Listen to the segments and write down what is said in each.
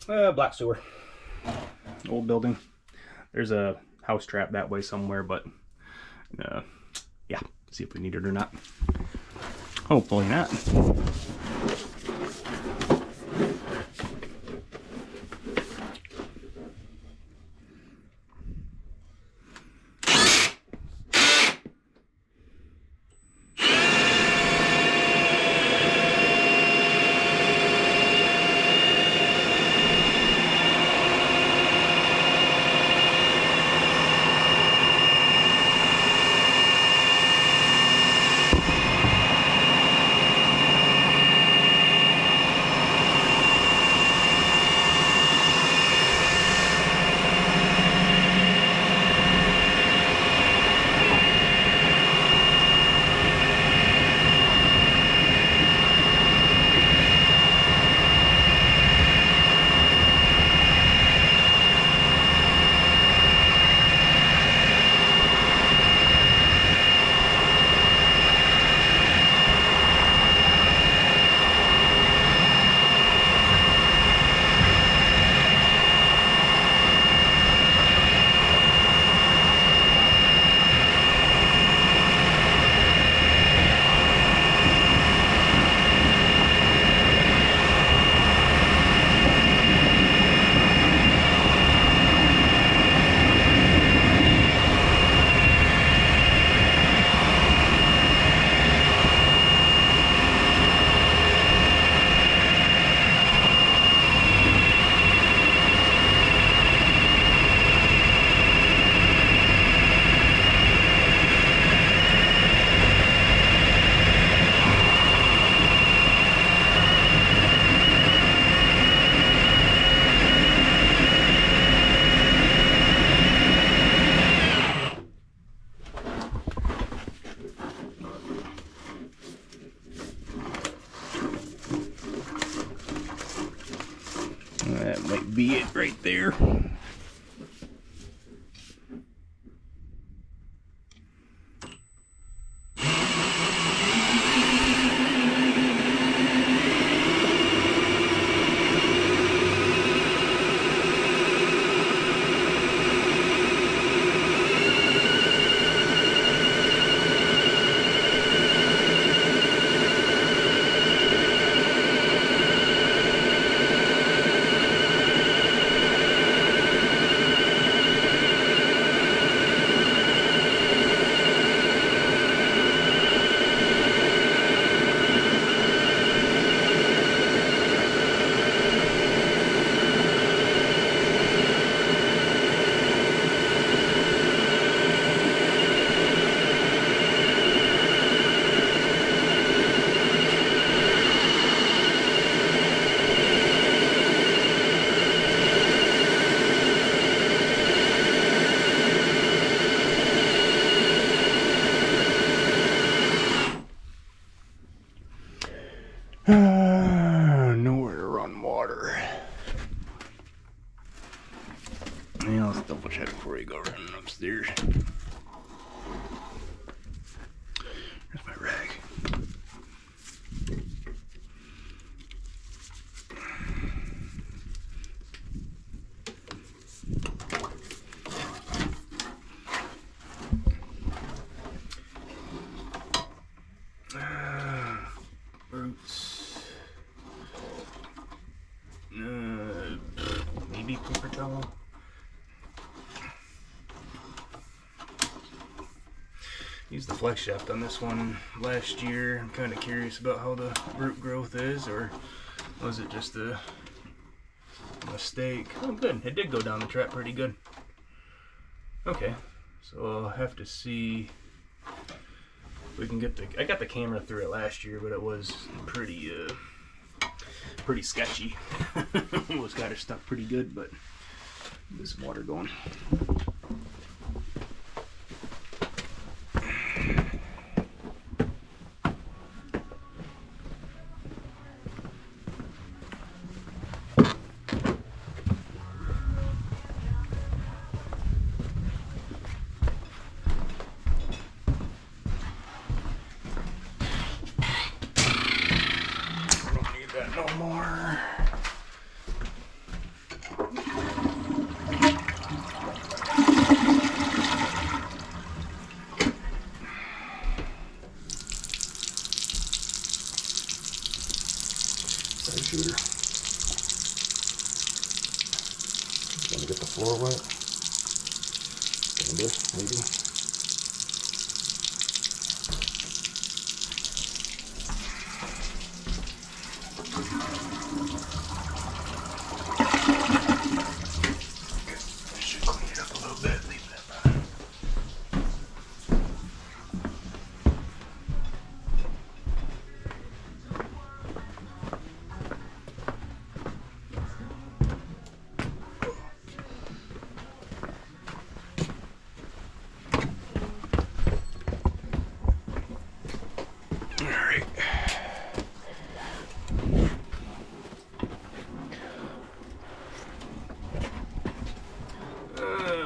Black sewer. Old building. There's a house trap that way somewhere, but yeah, see if we need it or not. Hopefully not. That might be it right there. Nowhere to run water. Yeah, let's double check before we go running upstairs. There's my rag. Roots. Maybe paper towel. Used the flex shaft on this one last year. I'm kind of curious about how the root growth is, or was it just a mistake? Oh, good. It did go down the trap pretty good. Okay, so I'll have to see if we can get the. I got the camera through it last year, but it was pretty sketchy. Almost got her stuck pretty good, but this water going. No more. Gonna get the floor wet. Maybe. Should clean it up a little bit. Leave that behind.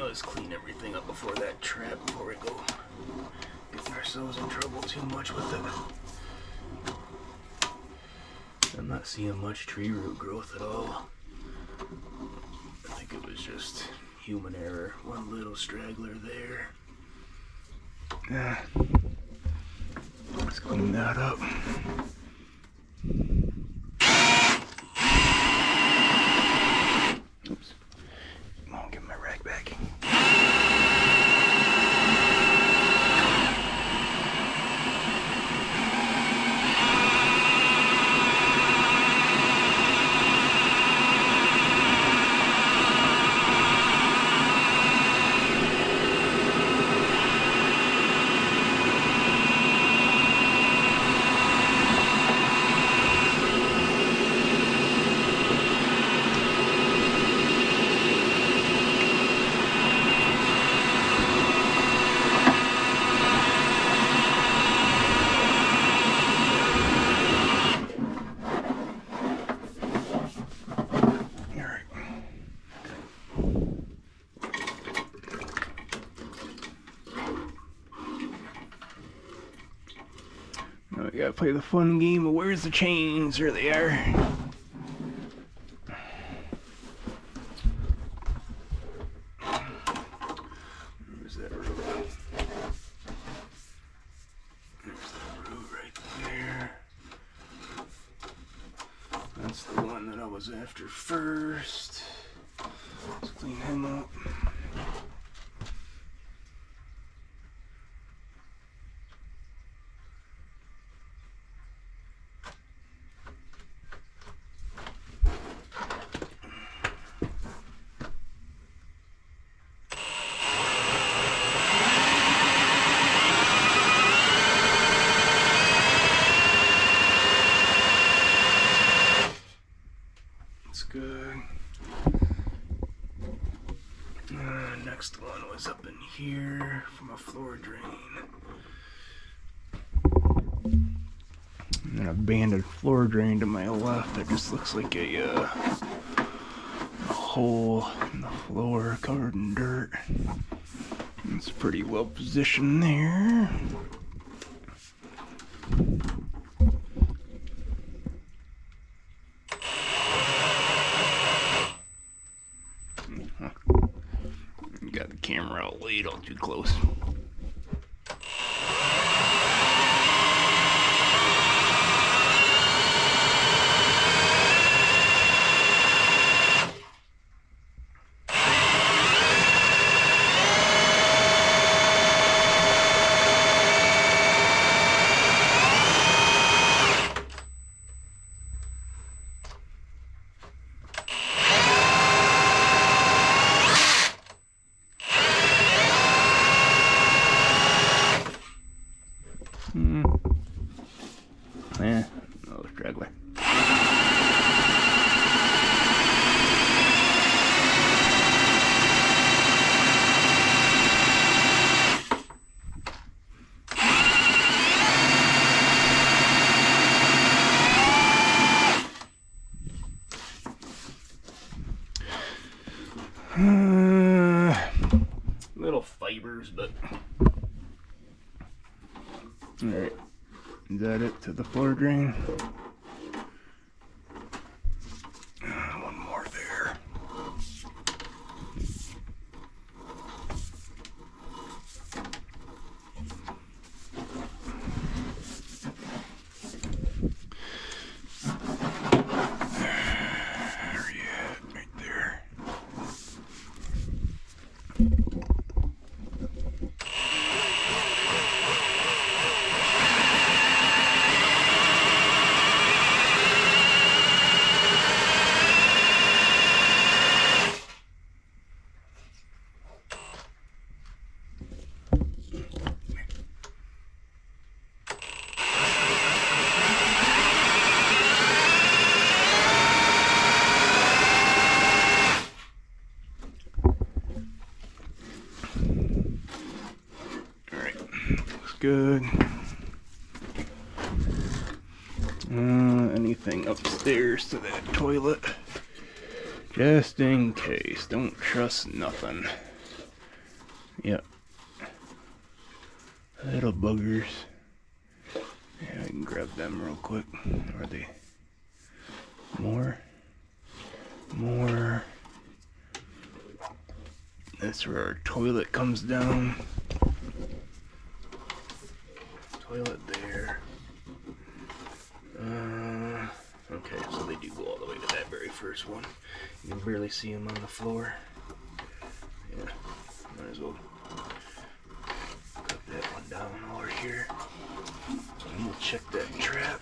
Let's clean everything up before that trap, before we go getting ourselves in trouble too much with it. I'm not seeing much tree root growth at all. I think it was just human error. One little straggler there. Let's clean that up. Oops. Come on, give my rag back. Now we gotta play the fun game of where's the chains? There they are. Where's that root? There's that root right there. That's the one that I was after first. Let's clean him up. Good. Next one was up in here from a floor drain. And an abandoned floor drain to my left that just looks like a hole in the floor covered in dirt. It's pretty well positioned there. Got the camera out way all too close. Yeah, another straggler. Little fibers, but all right. Is that it to the floor drain? One more there. There he is, right there. good. Anything upstairs to that toilet? Just in case. Don't trust nothing. Yep. Little boogers. Yeah, I can grab them real quick. Are they more? More. That's where our toilet comes down. Toilet there. Okay, so they do go all the way to that very first one. You can barely see them on the floor. Yeah, might as well cut that one down over here. And we'll check that trap.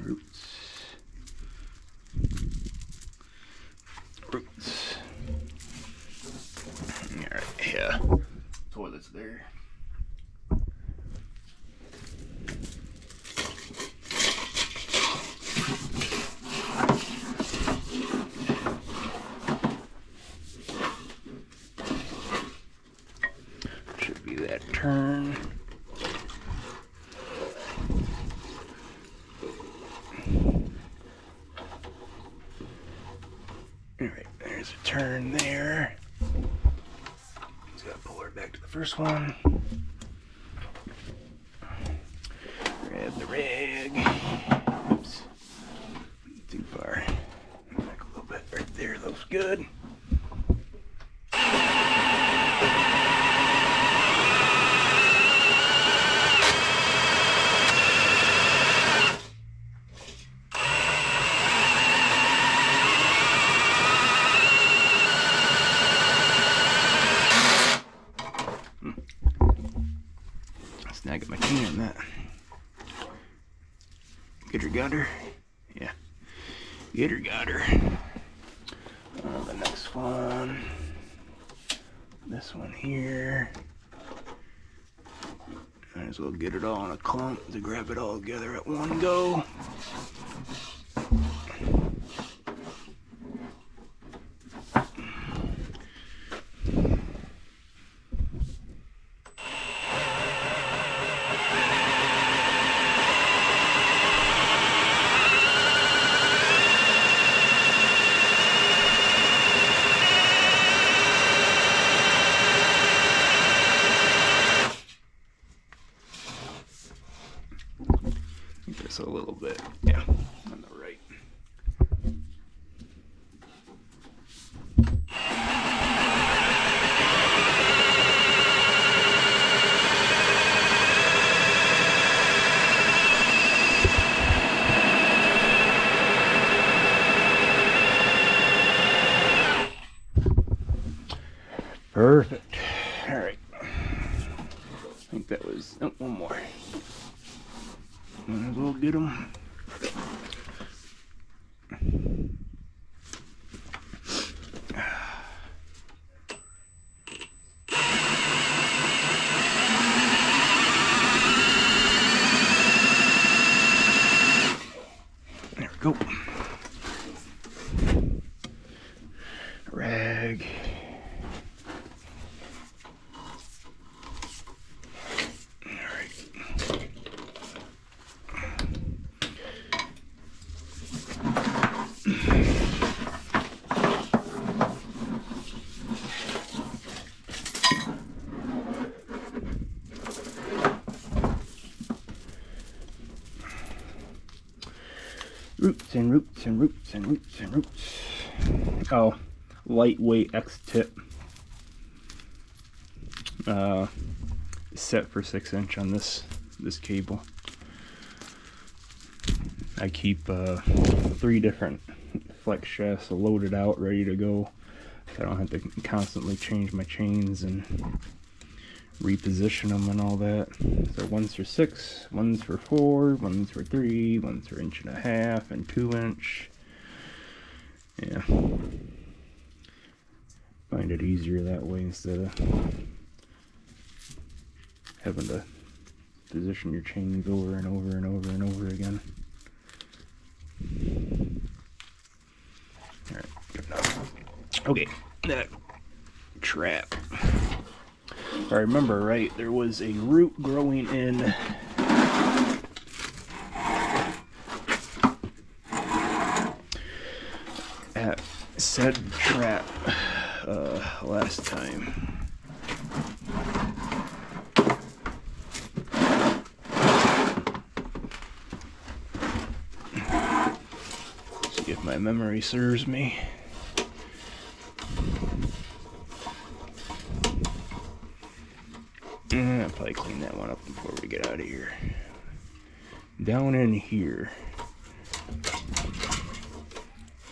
Roots. Alright, yeah. Toilet's there. Should be that turn. Alright, there's a turn there. Just gotta pull her back to the first one. Grab the rag. Oops. Too far. Back a little bit. Right there looks good. Snag at my chain on that. Get her, got her. Yeah. Get her, got her. The next one. This one here. Might as well get it all in a clump to grab it all together at one go. Just a little bit, yeah, on the right. Perfect. All right. I think that was one more. Might as well get them. There we go. Rag. Roots and roots and roots and roots and roots. Oh, lightweight X-tip. Set for 6" on this cable. I keep 3 different flex shafts loaded out, ready to go. So I don't have to constantly change my chains and reposition them and all that. So one's for 6, one's for 4, one's for 3, one's for 1.5 and 2-inch. Yeah. Find it easier that way instead of having to position your chains over and over and over and over again. Alright, good enough. Okay, that trap. If I remember right, there was a root growing in at said trap last time. See if my memory serves me. I'll probably clean that one up before we get out of here. Down in here.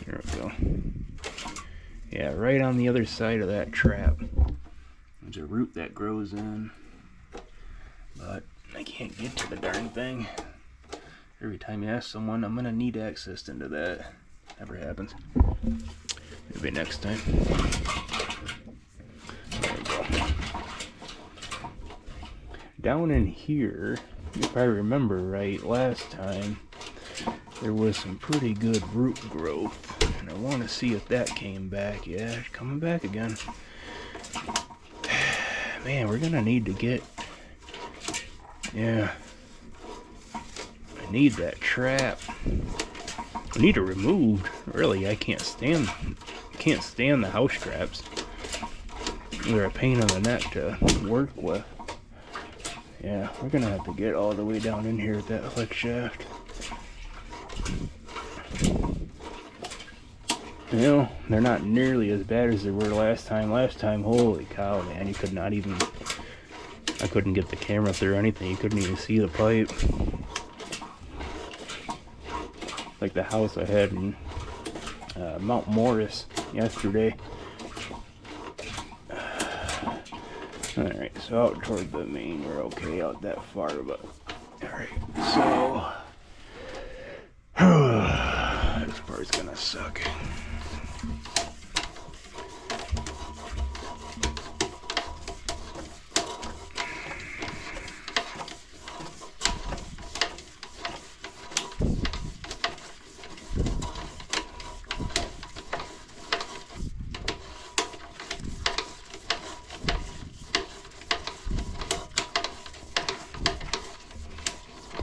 There we go. Yeah, right on the other side of that trap. There's a root that grows in. But I can't get to the darn thing. Every time you ask someone, I'm gonna need access into that. Never happens. Maybe next time. There we go. Down in here, if I remember right, last time, there was some pretty good root growth. And I want to see if that came back. Yeah, it's coming back again. Man, we're gonna need to get... Yeah. I need that trap. I need it removed. Really, I can't stand the house traps. They're a pain in the neck to work with. Yeah, we're gonna have to get all the way down in here with that flex shaft. You know, they're not nearly as bad as they were last time. Last time, holy cow, man, you could not even... I couldn't get the camera through or anything. You couldn't even see the pipe. Like the house I had in Mount Morris yesterday. Alright, so out toward the main, we're okay out that far, but... Alright, so... this part's gonna suck.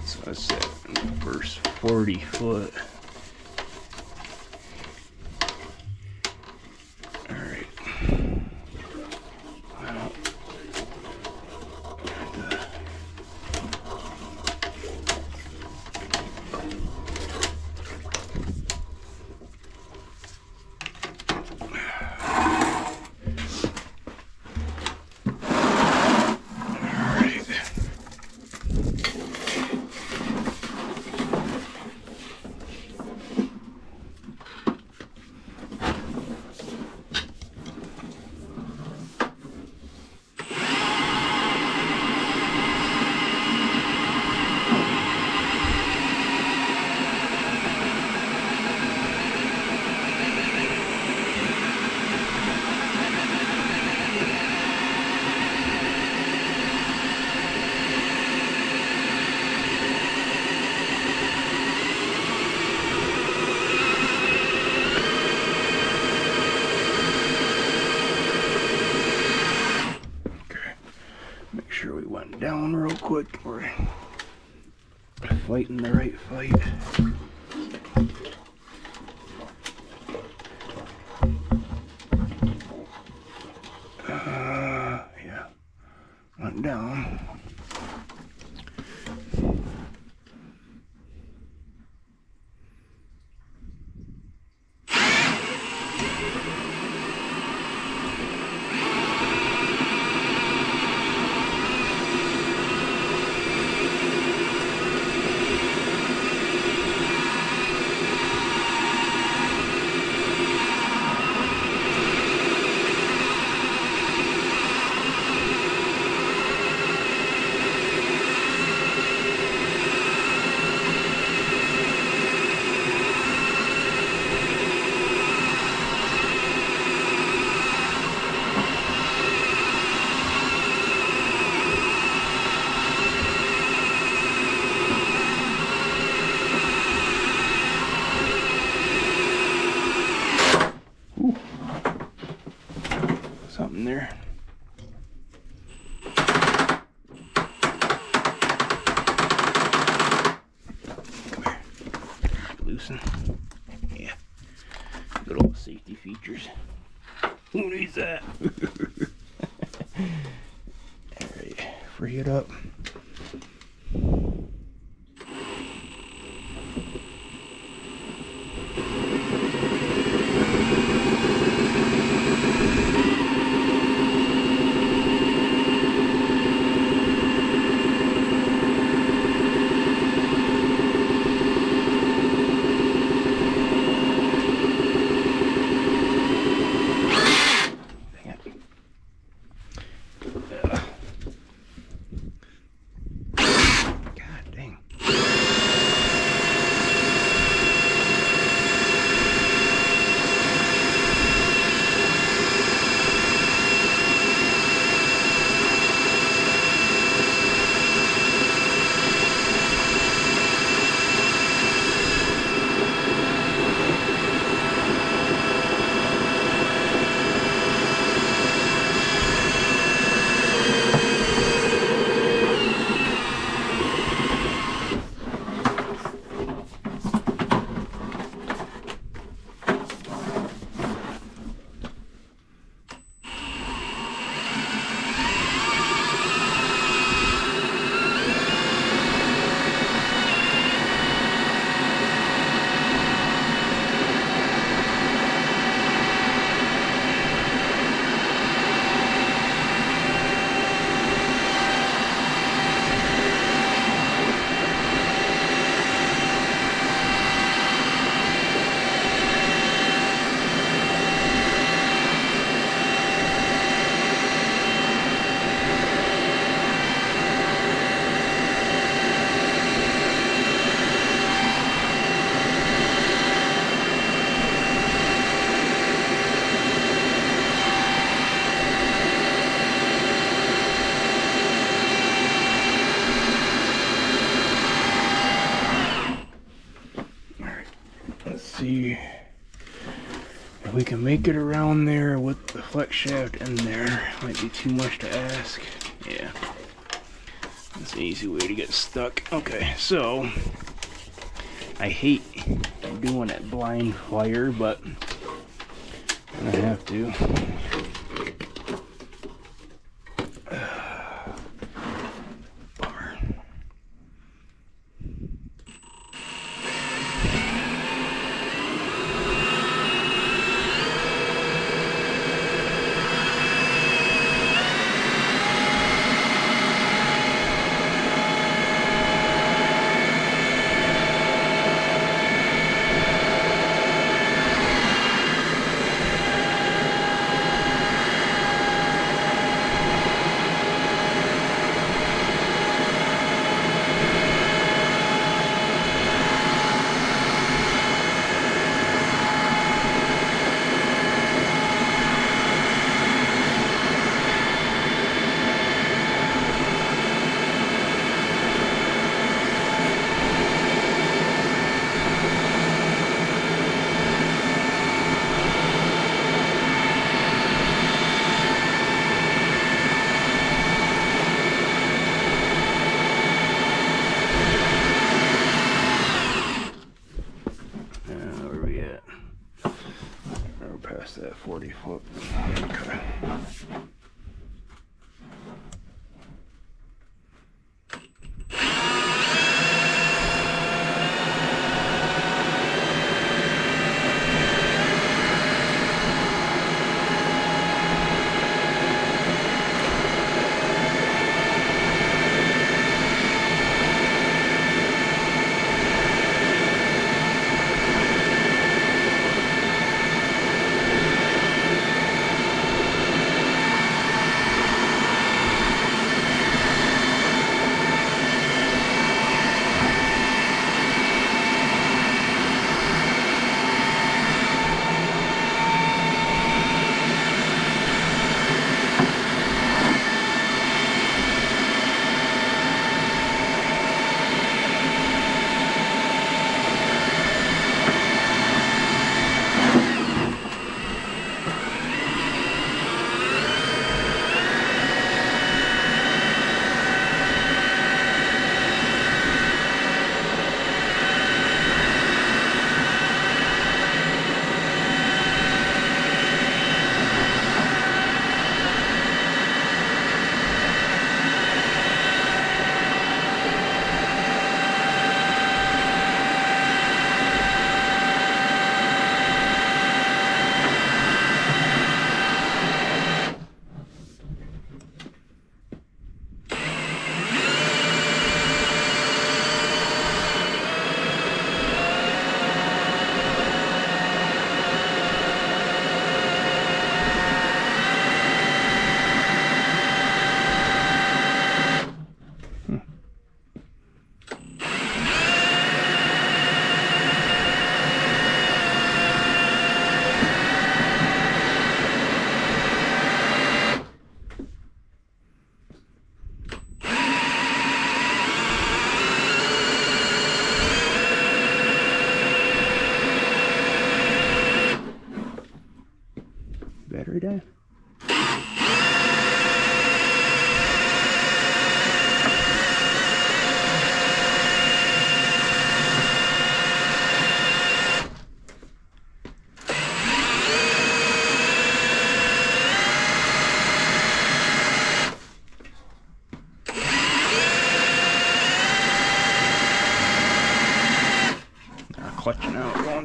So that's that first 40 foot. Alright. Down real quick. We're fighting the right fight. Yeah, went down. free it up. See if we can make it around there with the flex shaft in there. Might be too much to ask. Yeah, that's an easy way to get stuck. Okay, so I hate doing it blind fire, but I have to.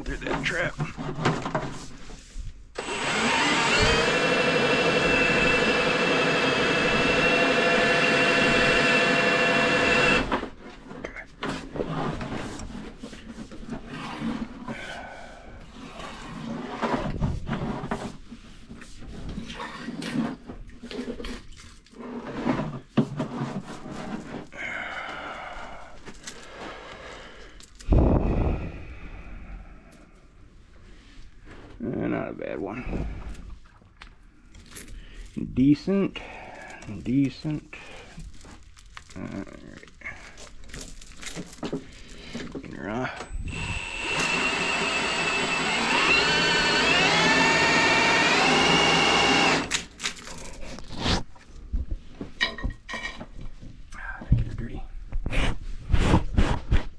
going through that trap. Not a bad one. Decent. All right.